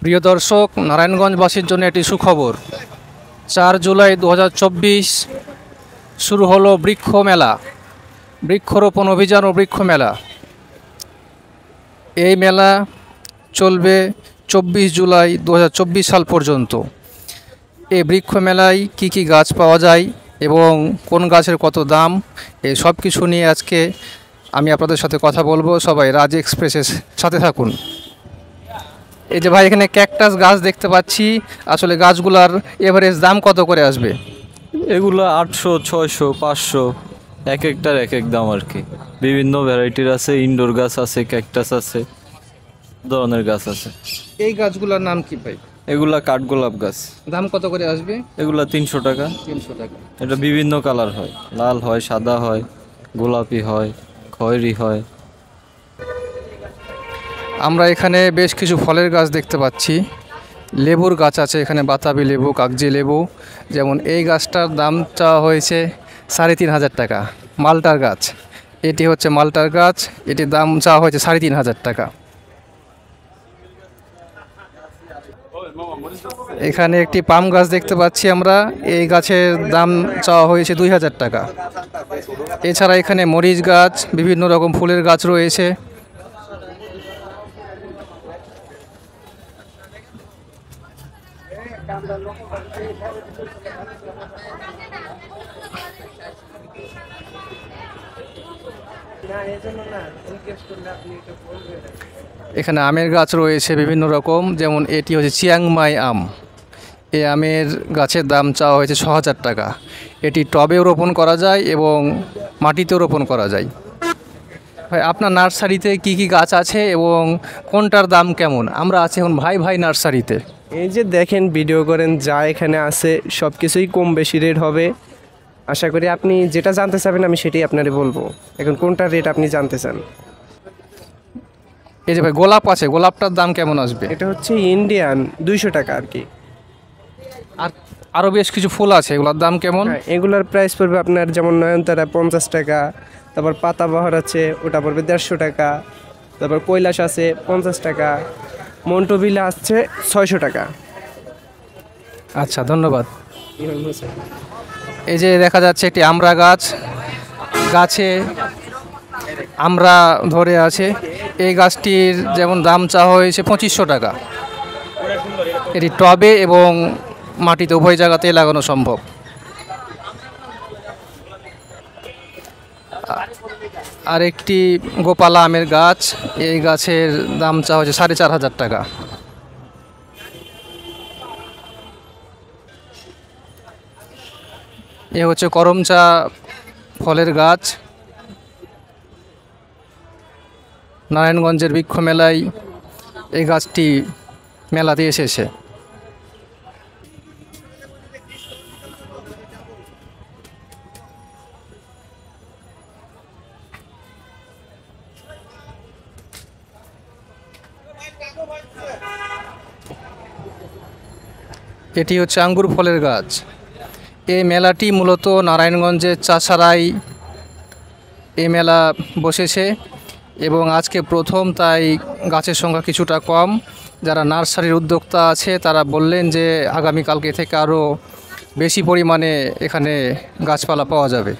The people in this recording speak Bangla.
প্রিয় দর্শক, নারায়ণগঞ্জবাসীর জন্য একটি সুখবর। 4 জুলাই 2024 শুরু হলো বৃক্ষ মেলা, বৃক্ষরোপণ অভিযান ও বৃক্ষ মেলা। এই মেলা চলবে 24 জুলাই 2024 সাল পর্যন্ত। এই বৃক্ষ মেলায় কি কি গাছ পাওয়া যায় এবং কোন গাছের কত দাম, এই সব কিছু নিয়ে আজকে আমি আপনাদের সাথে কথা বলবো। সবাই রাজ এক্সপ্রেসের সাথে থাকুন। এই যে ভাই, এখানে ক্যাকটাস গাছ দেখতে পাচ্ছি, আসলে গাছগুলার এভারেজ দাম কত করে আসবে? এগুলো 800, 600, 500, এক একটার এক এক দাম আর কি। বিভিন্ন ভ্যারাইটির আছে, ইনডোর গাছ আছে, ক্যাকটাস আছে, ধরনের গাছ আছে। এই গাছগুলোর নাম কি ভাই? এগুলা কাঠগোলাপ গাছ। দাম কত করে আসবে? এগুলা 300 টাকা। 300 টাকা। এটা বিভিন্ন কালার হয়, লাল হয়, সাদা হয়, গোলাপি হয়, খয়েরি হয়। আমরা এখানে বেশ কিছু ফলের গাছ দেখতে পাচ্ছি। লেবুর গাছ আছে এখানে, বাতাবি লেবু, কাগজি লেবু। যেমন এই গাছটার দাম চাওয়া হয়েছে 3500 টাকা। মালটার গাছ, এটি হচ্ছে মালটার গাছ, এটির দাম চাওয়া হয়েছে 3500 টাকা। এখানে একটি পাম গাছ দেখতে পাচ্ছি আমরা, এই গাছের দাম চাওয়া হয়েছে 2000 টাকা। এছাড়া এখানে মরিচ গাছ, বিভিন্ন রকম ফুলের গাছ রয়েছে। এখানে আমের গাছ রয়েছে বিভিন্ন রকম, যেমন এটি হচ্ছে চিয়াংমাই আম। এই আমের গাছের দাম চাওয়া হয়েছে 6000 টাকা। এটি টবেও রোপণ করা যায় এবং মাটিতেও রোপণ করা যায়। ভাই, আপনার নার্সারিতে কি কি গাছ আছে এবং কোনটার দাম কেমন? আমরা আছি এখন ভাই ভাই নার্সারিতে। এই যে দেখেন, ভিডিও করেন, যা এখানে আছে সব কিছুই কম বেশি রেট হবে। আশা করি আপনি যেটা জানতে চাবেন আমি সেটাই আপনারে বলবো। এখন কোনটা রেট আপনি জানতে চান? এই যে ভাই, গোলাপ আছে, গোলাপটার দাম কেমন আসবে? এটা হচ্ছে ইন্ডিয়ান, 200 টাকা আর কি। আর আরও বেশ কিছু ফুল আছে, এগুলোর দাম কেমন? হ্যাঁ, এগুলোর প্রাইস পড়বে আপনার, যেমন নয়নতারা 50 টাকা, তারপর পাতাবাহার আছে, ওটা পড়বে 150 টাকা, তারপর কৈলাস আছে 50 টাকা, মন্টবিলা আসছে 600 টাকা। আচ্ছা, ধন্যবাদ। এই যে দেখা যাচ্ছে একটি আমড়া গাছ, গাছে আমড়া ধরে আছে। এই গাছটির যেমন দাম চাওয়া হয়েছে 2500 টাকা। এটি টবে এবং মাটিতে উভয় জায়গাতেই লাগানো সম্ভব। আর একটি গোপালা আমের গাছ, এই গাছের দাম চাওয়া হয়েছে 4500 টাকা। এ হচ্ছে করমচা ফলের গাছ। নারায়ণগঞ্জের বৃক্ষ মেলায় এই গাছটি মেলাতে এসেছে। এটি হচ্ছে আঙ্গুর ফলের গাছ। এই মেলাটি মূলত নারায়ণগঞ্জের চাষারাই এই মেলা বসেছে এবং আজকে প্রথম, তাই গাছের সংখ্যা কিছুটা কম। যারা নার্সারির উদ্যোক্তা আছে তারা বললেন যে আগামীকালকে থেকে আরও বেশি পরিমাণে এখানে গাছপালা পাওয়া যাবে।